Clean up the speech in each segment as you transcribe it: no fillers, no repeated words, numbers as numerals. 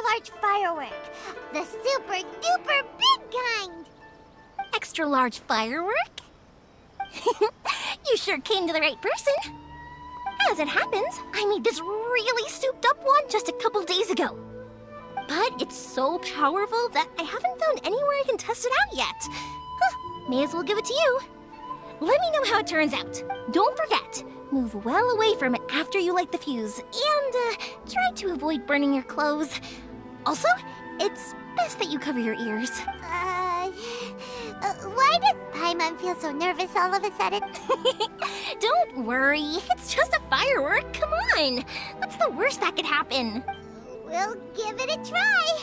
large firework. The super duper big kind. Extra large firework? You sure came to the right person. As it happens, I made this really souped up one just a couple days ago. But it's so powerful that I haven't found anywhere I can test it out yet. Huh, may as well give it to you. Let me know how it turns out. Don't forget, move well away from it after you light the fuse, and try to avoid burning your clothes. Also, it's best that you cover your ears. Why does Paimon feel so nervous all of a sudden? Don't worry, it's just a firework. Come on, what's the worst that could happen? We'll give it a try.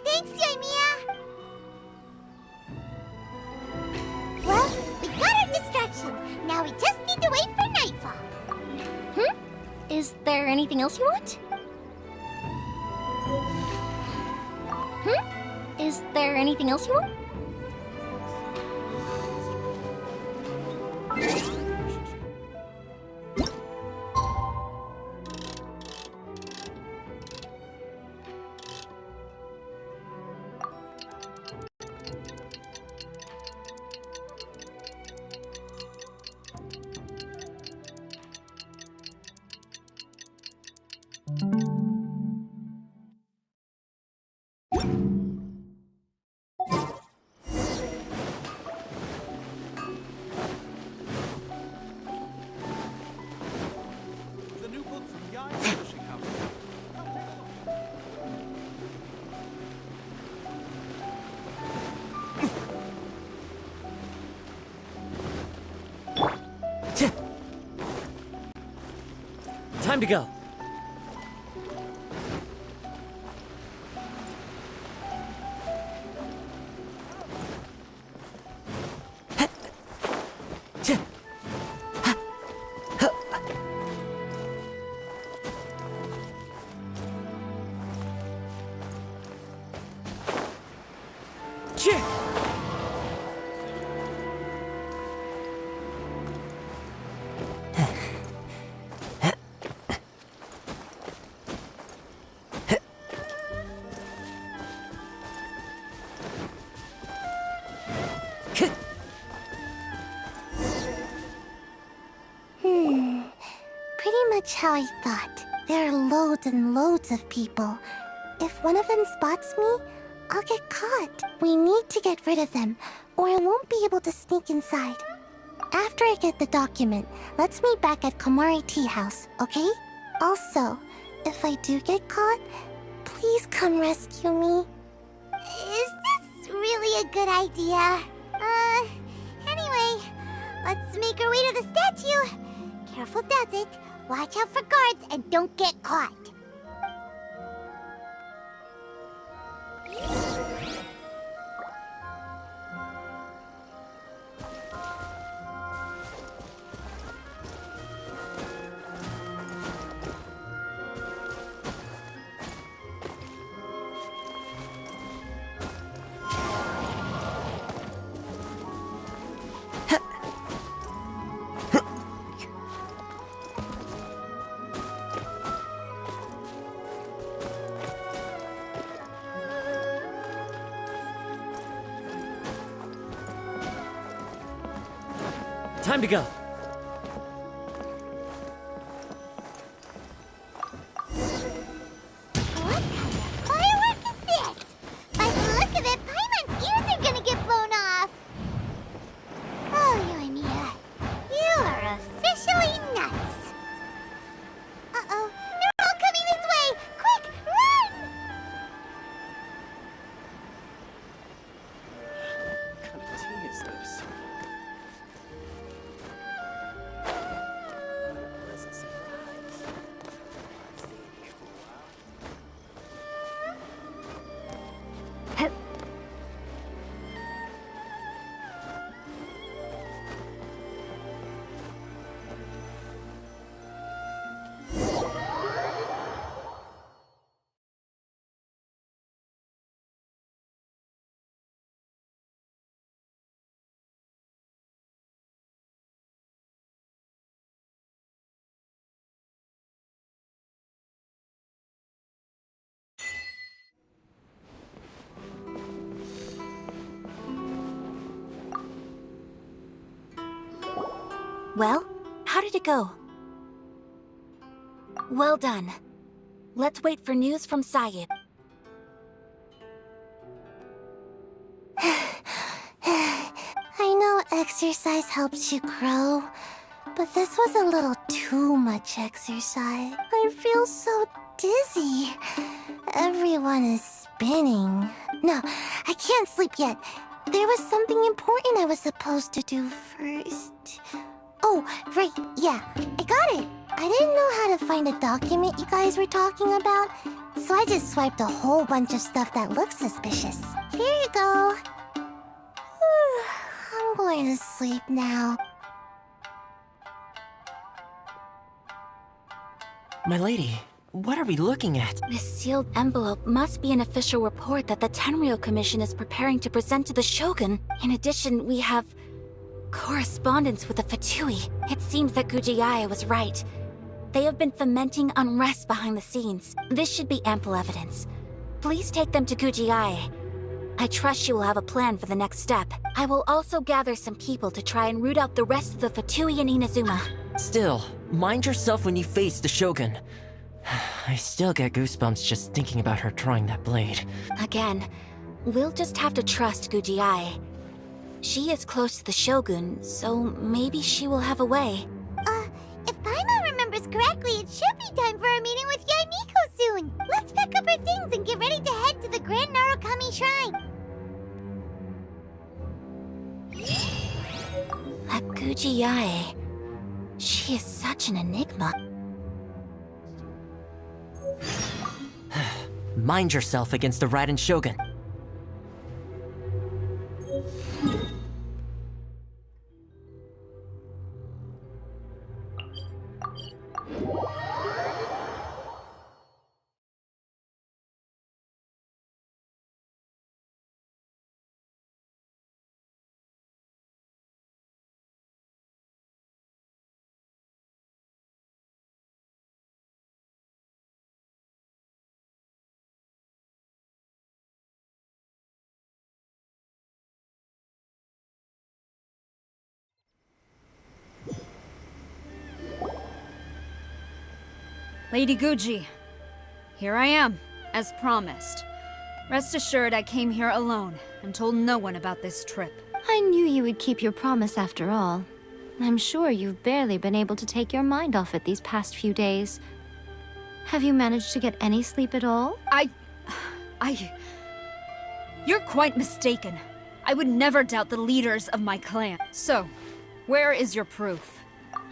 Thanks, Yoimiya. Well, we got our distraction. Now we just need to wait for nightfall. Is there anything else you want? Is there anything else you want? The new book from Yai's publishing house. Time to go. Pretty much how I thought. There are loads and loads of people. If one of them spots me, I'll get caught. We need to get rid of them, or I won't be able to sneak inside. After I get the document, let's meet back at Komari Tea House, okay? Also, if I do get caught, please come rescue me. Is this really a good idea? Anyway, let's make our way to the statue. Careful does it. Watch out for guards and don't get caught. Time to go. What kind of firework is this? By the look of it, Paimon's ears are gonna get blown off. Oh, Yoimiya, you are officially nuts. Uh-oh, they're all coming this way! Quick, run! What kind of tea is this? Well, how did it go? Well done. Let's wait for news from Sayib. I know exercise helps you grow, but this was a little too much exercise. I feel so dizzy. Everyone is spinning. No, I can't sleep yet. There was something important I was supposed to do first. Oh, right, yeah, I got it. I didn't know how to find a document you guys were talking about, so I just swiped a whole bunch of stuff that looks suspicious. Here you go. I'm going to sleep now. My lady, what are we looking at? This sealed envelope must be an official report that the Tenryou Commission is preparing to present to the Shogun. In addition, we have correspondence with the Fatui. It seems that Gujiai was right. They have been fomenting unrest behind the scenes. This should be ample evidence. Please take them to Gujiai. I trust you will have a plan for the next step. I will also gather some people to try and root out the rest of the Fatui in Inazuma. Still, mind yourself when you face the Shogun. I still get goosebumps just thinking about her drawing that blade. Again, we'll just have to trust Gujiai. She is close to the Shogun, so maybe she will have a way. If Paimon remembers correctly, it should be time for a meeting with Yae Miko soon. Let's pack up our things and get ready to head to the Grand Narukami Shrine. That Gujiai, she is such an enigma. Mind yourself against the Raiden Shogun. Lady Guji, here I am, as promised. Rest assured I came here alone and told no one about this trip. I knew you would keep your promise after all. I'm sure you've barely been able to take your mind off it these past few days. Have you managed to get any sleep at all? You're quite mistaken. I would never doubt the leaders of my clan. So, where is your proof?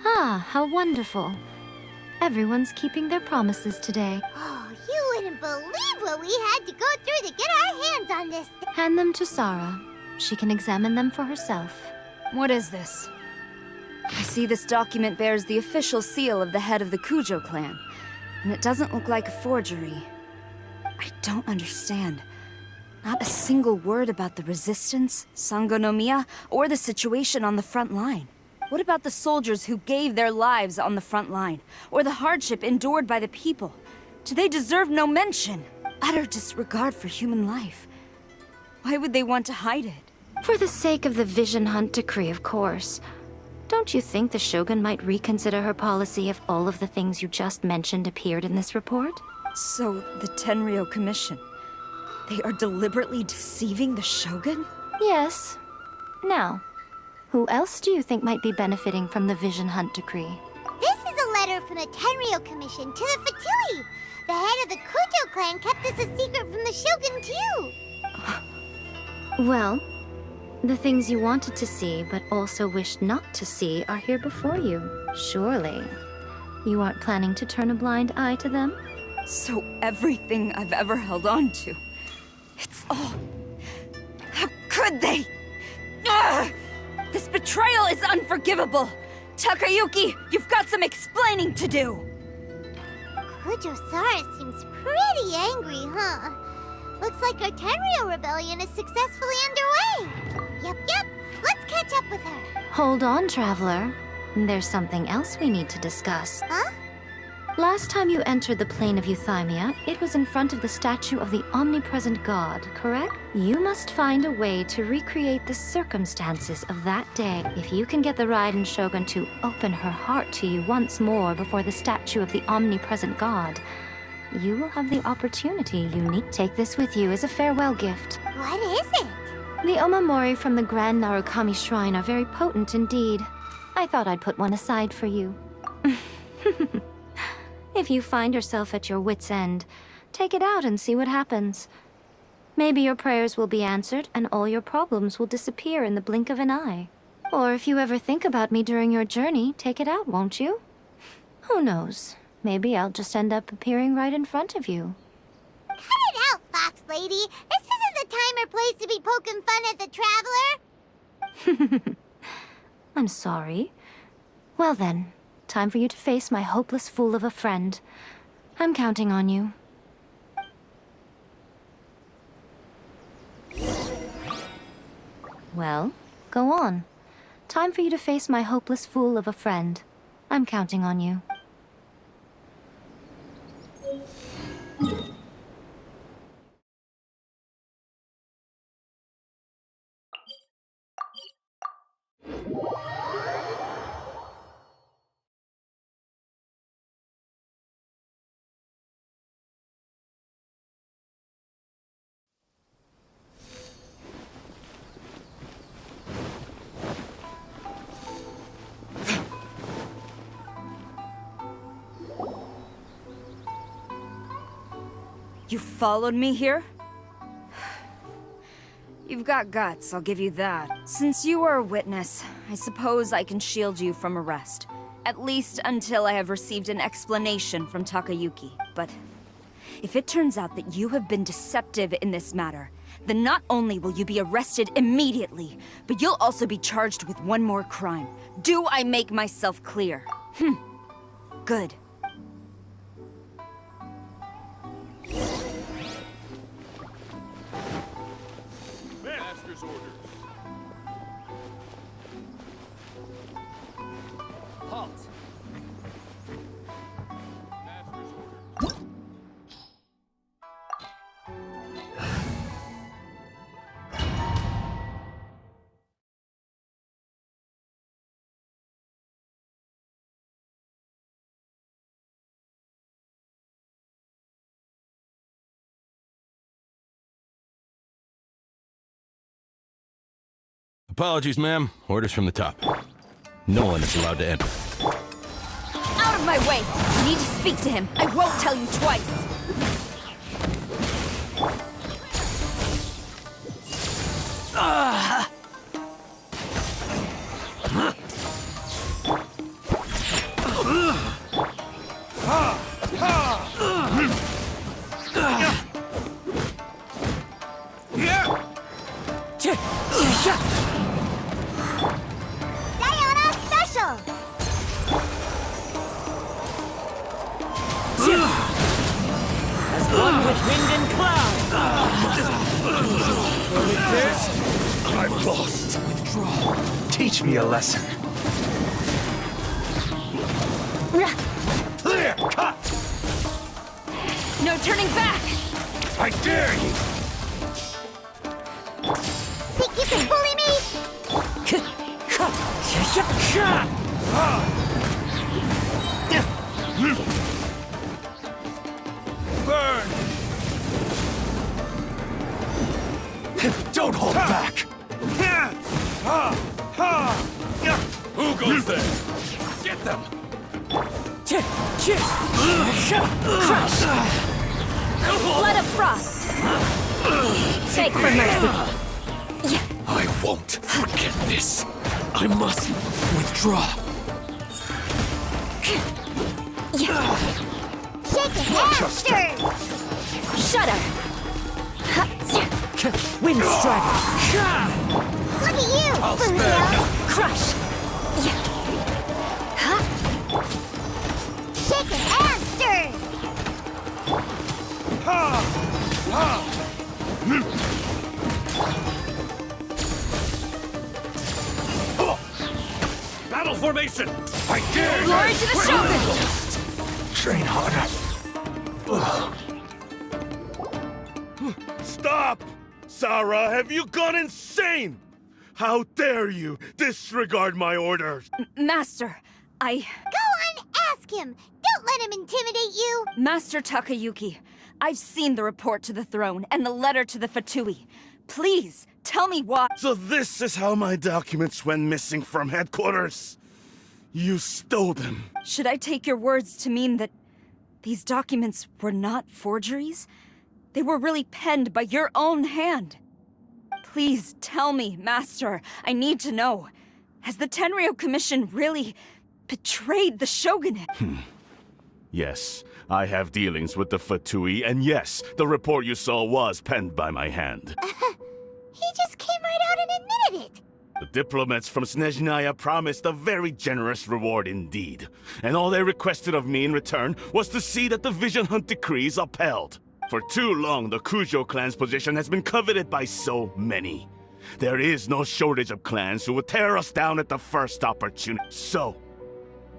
Ah, how wonderful. Everyone's keeping their promises today. Oh, you wouldn't believe what we had to go through to get our hands on this. Hand them to Sarah. She can examine them for herself. What is this? I see this document bears the official seal of the head of the Kujo clan, and it doesn't look like a forgery. I don't understand. Not a single word about the resistance, Sangonomiya, or the situation on the front line. What about the soldiers who gave their lives on the front line, or the hardship endured by the people? Do they deserve no mention? Utter disregard for human life. Why would they want to hide it? For the sake of the Vision Hunt decree, of course. Don't you think the Shogun might reconsider her policy if all of the things you just mentioned appeared in this report? So, the Tenryou Commission, they are deliberately deceiving the Shogun? Yes. Now, who else do you think might be benefiting from the Vision Hunt decree? This is a letter from the Tenryou Commission to the Fatui. The head of the Kujo clan kept this a secret from the Shogun, too. Well, the things you wanted to see but also wished not to see are here before you. Surely, you aren't planning to turn a blind eye to them? So everything I've ever held on to, it's all... How could they? Ugh! This betrayal is unforgivable! Takayuki, you've got some explaining to do! Kujo-Sara seems pretty angry, huh? Looks like our Tenryou rebellion is successfully underway. Yep, let's catch up with her. Hold on, Traveler. There's something else we need to discuss. Huh? Last time you entered the plane of Euthymia, it was in front of the statue of the omnipresent god, correct? You must find a way to recreate the circumstances of that day. If you can get the Raiden Shogun to open her heart to you once more before the statue of the omnipresent god, you will have the opportunity you need. Take this with you as a farewell gift. What is it? The Omamori from the Grand Narukami Shrine are very potent indeed. I thought I'd put one aside for you. If you find yourself at your wit's end, take it out and see what happens. Maybe your prayers will be answered and all your problems will disappear in the blink of an eye. Or if you ever think about me during your journey, take it out, won't you? Who knows? Maybe I'll just end up appearing right in front of you. Cut it out, Fox Lady. This isn't the time or place to be poking fun at the Traveler. I'm sorry. Well then, time for you to face my hopeless fool of a friend. I'm counting on you. Well, go on. Time for you to face my hopeless fool of a friend. I'm counting on you. You followed me here? You've got guts, I'll give you that. Since you are a witness, I suppose I can shield you from arrest. At least until I have received an explanation from Takayuki. But if it turns out that you have been deceptive in this matter, then not only will you be arrested immediately, but you'll also be charged with one more crime. Do I make myself clear? Good. Master's orders. Halt! Master's orders. Apologies, ma'am. Orders from the top. No one is allowed to enter. Out of my way! I need to speak to him. I won't tell you twice. Sayonara Special! As one with wind and cloud! I'm lost. Withdraw. Teach me a lesson. Clear cut! No turning back! I dare you! Think you can bully me? Burn! Don't hold back! Who goes there? Get them! Blood of Frost! Take for mercy! I won't forget this. I must withdraw. Shake it after! Shudder! Wind strike! Look at you, I'll Fuzio! spare you. Crush! Shake it after! Battle formation! I dare you! Glory to the Shogun! Train harder. Stop! Sarah, have you gone insane? How dare you disregard my orders? Master, Go on, ask him! Don't let him intimidate you! Master Takayuki, I've seen the report to the throne and the letter to the Fatui. Please, tell me why. So this is how my documents went missing from headquarters. You stole them. Should I take your words to mean that these documents were not forgeries? They were really penned by your own hand. Please tell me, Master. I need to know. Has the Tenryo Commission really betrayed the shogunate? Yes, I have dealings with the Fatui, and yes, the report you saw was penned by my hand. He just came right out and admitted it! The diplomats from Snezhnaya promised a very generous reward indeed, and all they requested of me in return was to see that the Vision Hunt decrees upheld. For too long, the Kujo clan's position has been coveted by so many. There is no shortage of clans who would tear us down at the first opportunity. So,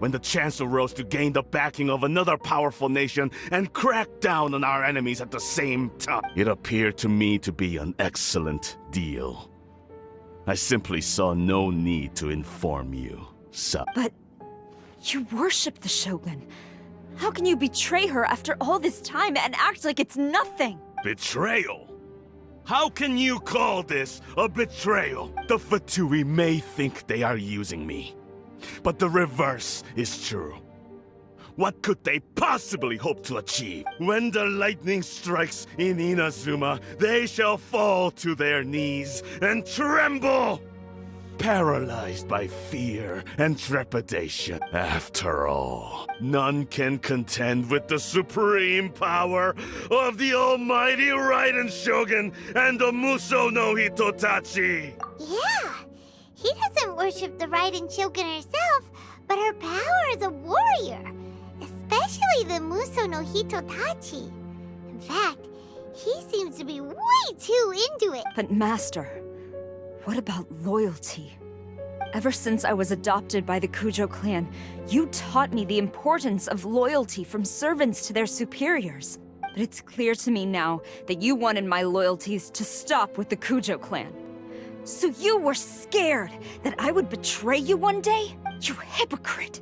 when the chance arose to gain the backing of another powerful nation and crack down on our enemies at the same time, it appeared to me to be an excellent deal. I simply saw no need to inform you, so... But you worship the Shogun. How can you betray her after all this time and act like it's nothing? Betrayal? How can you call this a betrayal? The Fatui may think they are using me, but the reverse is true. What could they possibly hope to achieve? When the lightning strikes in Inazuma, they shall fall to their knees and tremble, paralyzed by fear and trepidation. After all, none can contend with the supreme power of the almighty Raiden Shogun and the Muso no Hitotachi. Yeah, he doesn't worship the Raiden Shogun herself, but her power as a warrior. Especially the Muso no Hitotachi. In fact, he seems to be way too into it. But Master, what about loyalty? Ever since I was adopted by the Kujo clan, you taught me the importance of loyalty from servants to their superiors. But it's clear to me now that you wanted my loyalties to stop with the Kujo clan. So you were scared that I would betray you one day? You hypocrite!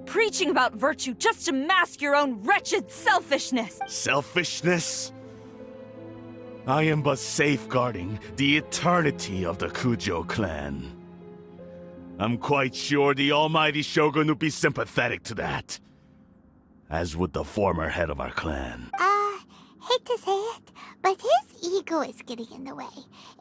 Preaching about virtue just to mask your own wretched selfishness! Selfishness? I am but safeguarding the eternity of the Kujo clan. I'm quite sure the almighty Shogun would be sympathetic to that. As would the former head of our clan. Hate to say it, but his ego is getting in the way.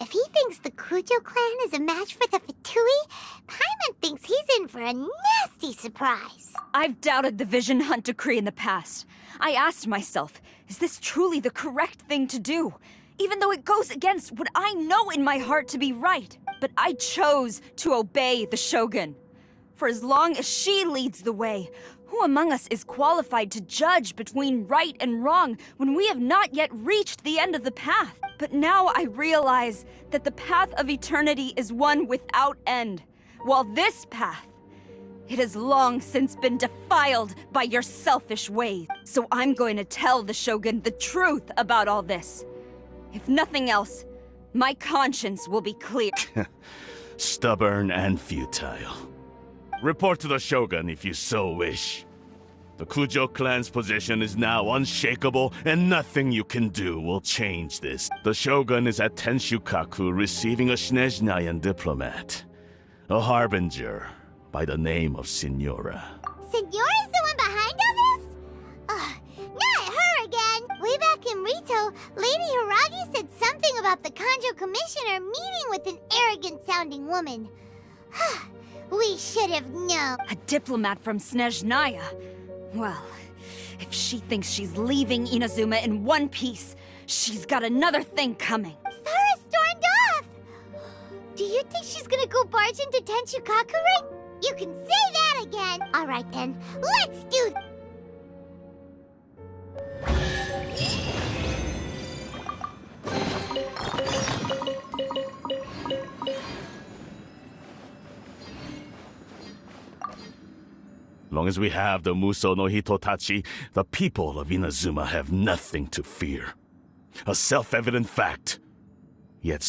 If he thinks the Kujo clan is a match for the Fatui, Paimon thinks he's in for a nasty surprise. I've doubted the Vision Hunt decree in the past. I asked myself, is this truly the correct thing to do? Even though it goes against what I know in my heart to be right. But I chose to obey the Shogun. For as long as she leads the way, who among us is qualified to judge between right and wrong when we have not yet reached the end of the path? But now I realize that the path of eternity is one without end, while this path, it has long since been defiled by your selfish ways. So I'm going to tell the Shogun the truth about all this. If nothing else, my conscience will be clear. Stubborn and futile. Report to the Shogun if you so wish. The Kujo clan's position is now unshakable, and nothing you can do will change this. The Shogun is at Tenshukaku receiving a Snezhnayan diplomat, a harbinger by the name of Signora. Signora's the one behind all this? Not her again! Way back in Rito, Lady Hiragi said something about the Kanjo Commissioner meeting with an arrogant-sounding woman. We should have known. A diplomat from Snezhnaya? Well, if she thinks she's leaving Inazuma in one piece, she's got another thing coming. Sarah stormed off! Do you think she's gonna go barge into Tenshukaku right? You can say that again! Alright then, let's do th- Long as we have the Muso no Hitotachi, the people of Inazuma have nothing to fear. A self-evident fact. Yet...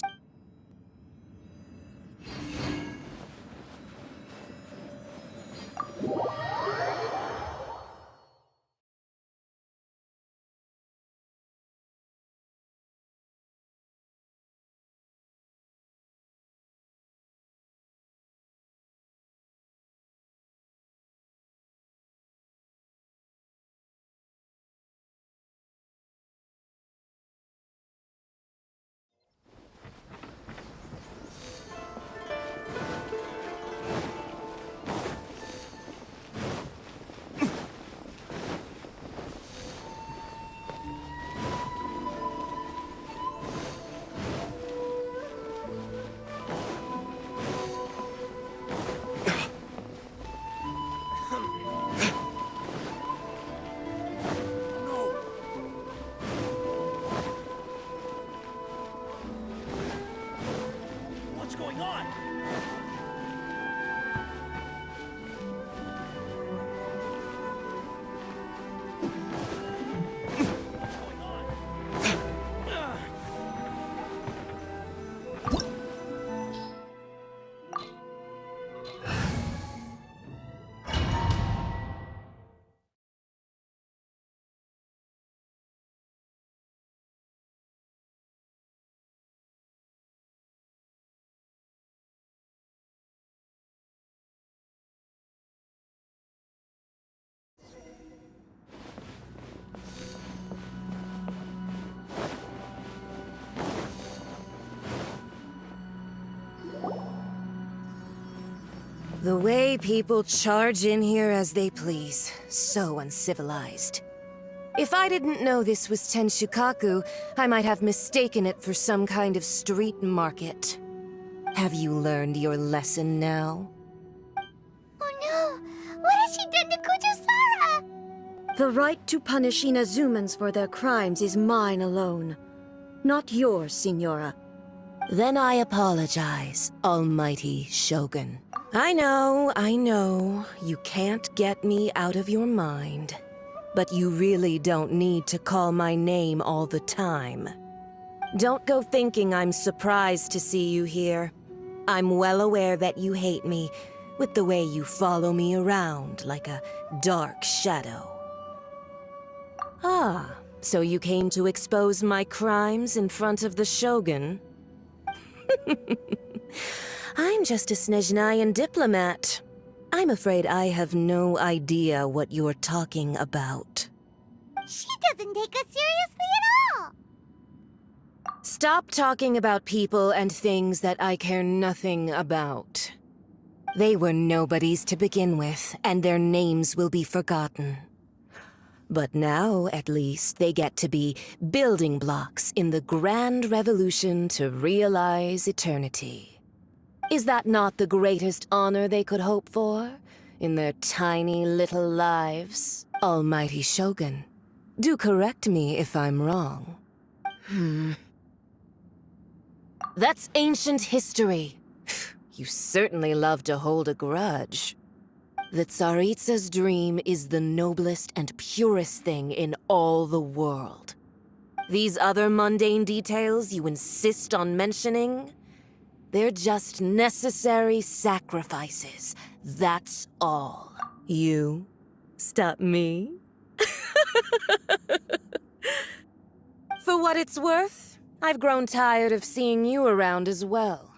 What's going on? The way people charge in here as they please. So uncivilized. If I didn't know this was Tenshukaku, I might have mistaken it for some kind of street market. Have you learned your lesson now? Oh no! What has she done to Kujusara? The right to punish Inazumans for their crimes is mine alone. Not yours, Signora. Then I apologize, Almighty Shogun. I know, you can't get me out of your mind. But you really don't need to call my name all the time. Don't go thinking I'm surprised to see you here. I'm well aware that you hate me, with the way you follow me around like a dark shadow. Ah, so you came to expose my crimes in front of the Shogun? I'm just a Snezhnayan diplomat. I'm afraid I have no idea what you're talking about. She doesn't take us seriously at all! Stop talking about people and things that I care nothing about. They were nobodies to begin with, and their names will be forgotten. But now, at least, they get to be building blocks in the grand revolution to realize eternity. Is that not the greatest honor they could hope for in their tiny little lives? Almighty Shogun, do correct me if I'm wrong. That's ancient history. You certainly love to hold a grudge. The Tsaritsa's dream is the noblest and purest thing in all the world. These other mundane details you insist on mentioning, they're just necessary sacrifices. That's all. You stop me? For what it's worth, I've grown tired of seeing you around as well.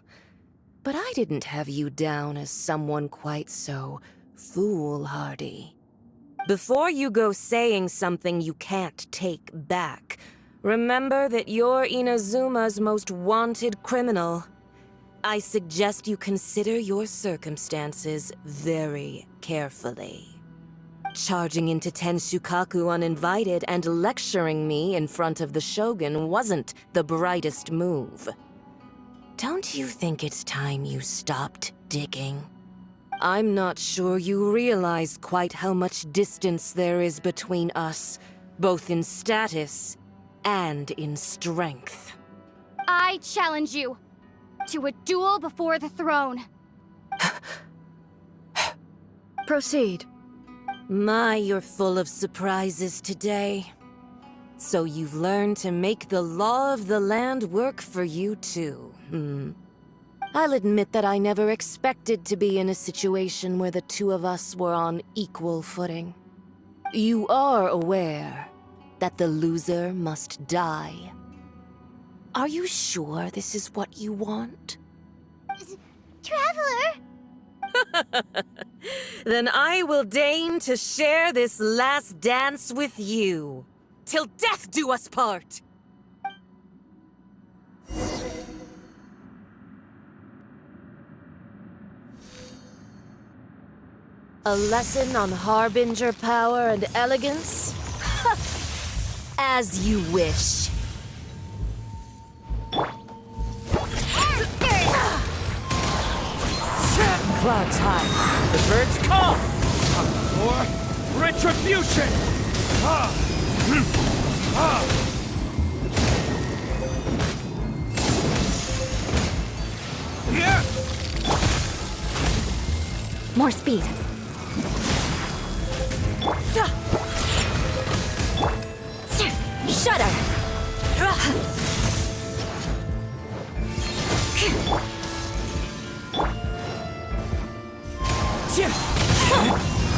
But I didn't have you down as someone quite so foolhardy. Before you go saying something you can't take back, remember that you're Inazuma's most wanted criminal. I suggest you consider your circumstances very carefully. Charging into Tenshukaku uninvited and lecturing me in front of the Shogun wasn't the brightest move. Don't you think it's time you stopped digging? I'm not sure you realize quite how much distance there is between us, both in status and in strength. I challenge you to a duel before the throne. Proceed. My, you're full of surprises today. So you've learned to make the law of the land work for you too, I'll admit that I never expected to be in a situation where the two of us were on equal footing. You are aware that the loser must die. Are you sure this is what you want? Traveler! Then I will deign to share this last dance with you. Till death do us part! A lesson on Harbinger power and elegance? As you wish. Clouds high. The birds call. For retribution! More speed. Shudder!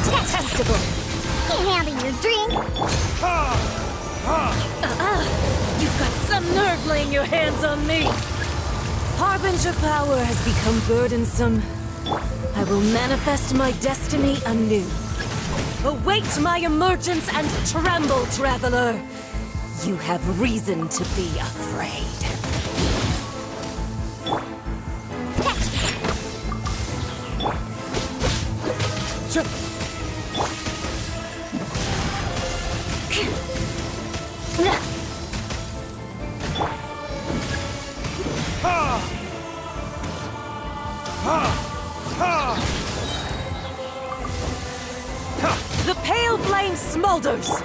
Detestable! Can't handle your drink! You've got some nerve laying your hands on me! Harbinger power has become burdensome. I will manifest my destiny anew. Await my emergence and tremble, traveler! You have reason to be afraid. The pale flame smolders!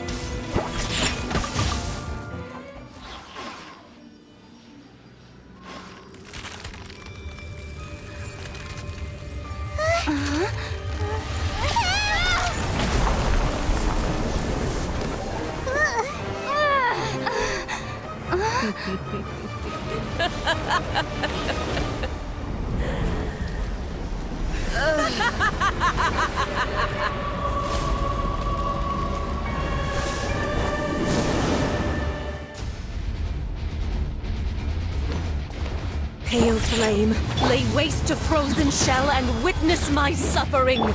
Pale flame, lay waste to frozen shell and witness my suffering! In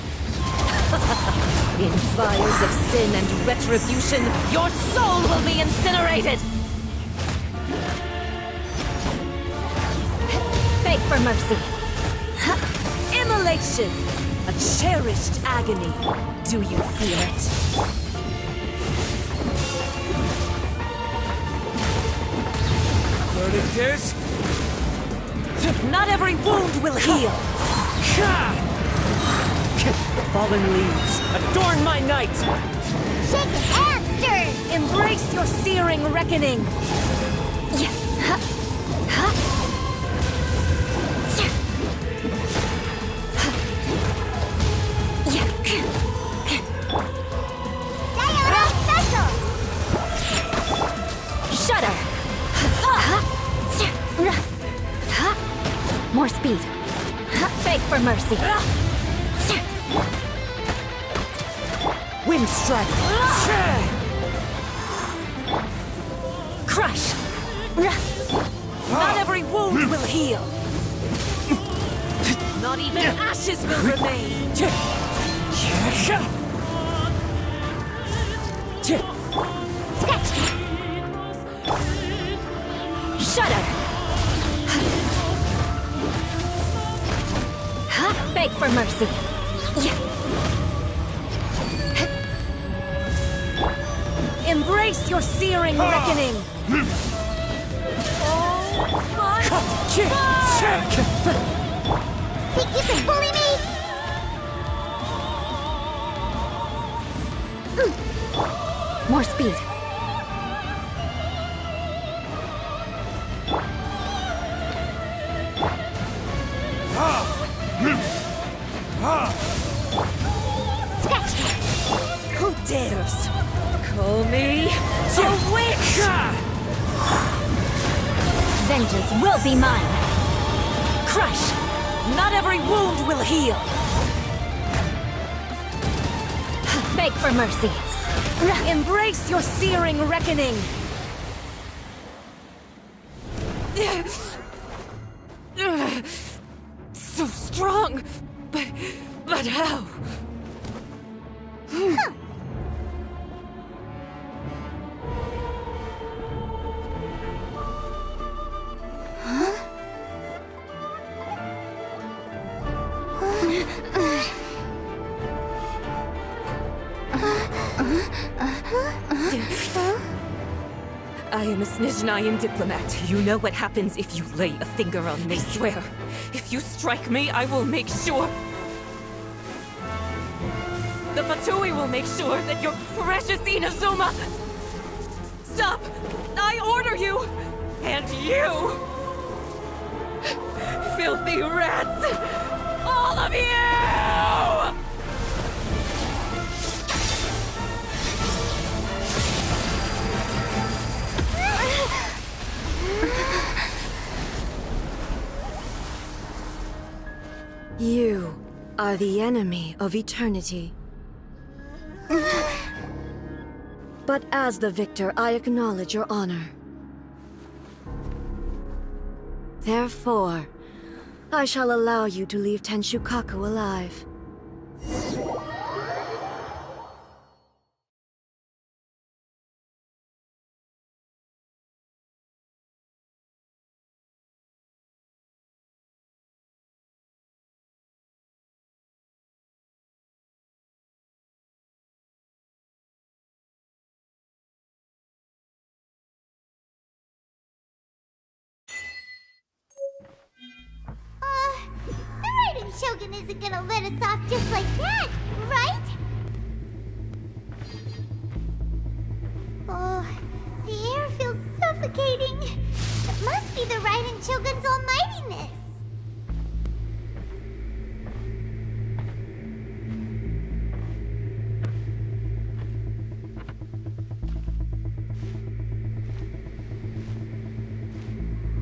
fires of sin and retribution, your soul will be incinerated! Beg for mercy. Immolation! A cherished agony. Do you feel it? Verdict is... Not every wound will heal! Fallen leaves, adorn my night! Shake and stir! Embrace your searing reckoning! Special! Shudder! More speed. Beg for mercy. Wind strike! Crush! Not every wound will heal! Not even ashes will remain! Shudder! Beg for mercy. Embrace your searing reckoning! Think you can bully me? More speed. Scratch! Call me a witch! Vengeance will be mine! Crush! Not every wound will heal! Beg for mercy! Embrace your searing reckoning! So strong! But how? I am a Snezhnayan diplomat. You know what happens if you lay a finger on me. I swear, if you strike me, I will make sure... The Fatui will make sure that your precious Inazuma... Stop! I order you! And you! Filthy rats! All of you! You are the enemy of eternity. But as the victor, I acknowledge your honor. Therefore, I shall allow you to leave Tenshukaku alive. The Raiden Shogun isn't gonna let us off just like that, right? Oh, the air feels suffocating. It must be the Raiden Shogun's almightiness.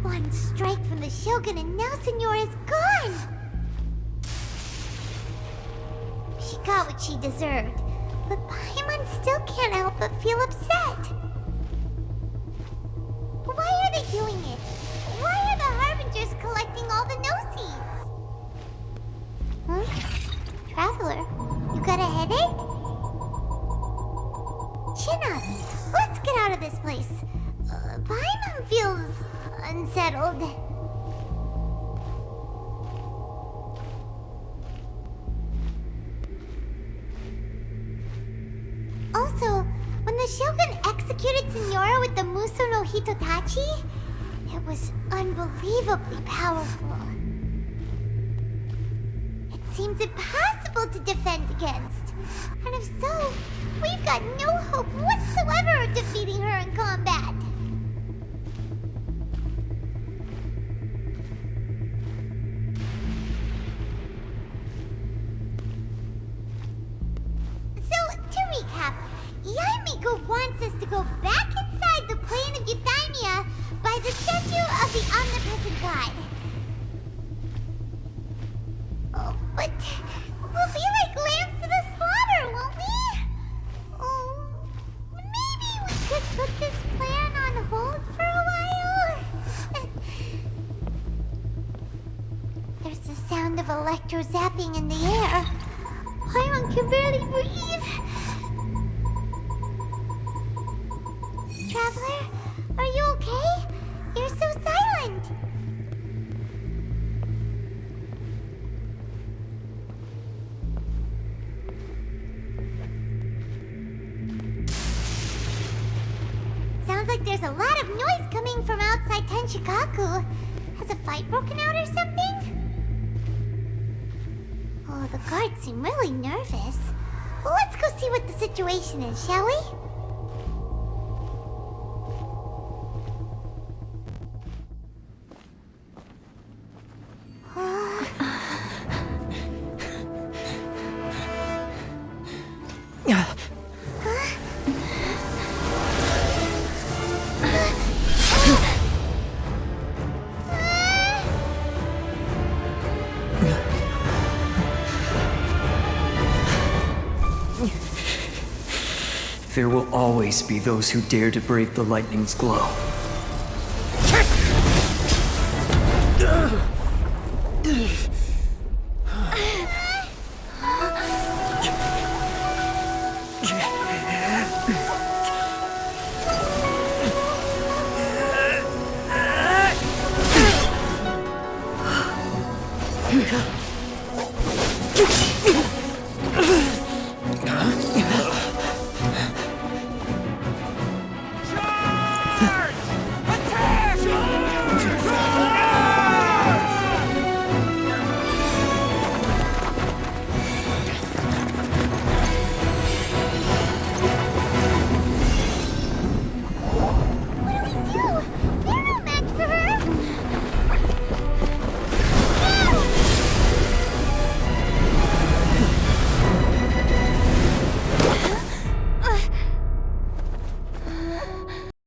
One strike from the Shogun and now Signora's gone! She got what she deserved, but Paimon still can't help but feel upset. Why are they doing it? Why are the Harbingers collecting all the Gnosis? Huh? Traveler, you got a headache? Chin up! Let's get out of this place. Paimon feels... unsettled. Also, when the Shogun executed Signora with the Muso no Hitotachi, it was unbelievably powerful. It seems impossible to defend against. And if so, we've got no hope whatsoever of defeating her in combat. Yaimiko wants us to go back inside the plane of Euthymia by the statue of the omnipresent god. Oh, but we'll be like lambs to the slaughter, won't we? Oh, maybe we could put this plan on hold for a while? There's the sound of electro zapping in the air. Paimon can barely breathe. Traveler, are you okay? You're so silent. Sounds like there's a lot of noise coming from outside Tenshukaku. Has a fight broken out or something? Oh, the guards seem really nervous. Well, let's go see what the situation is, shall we? there will always be those who dare to brave the lightning's glow.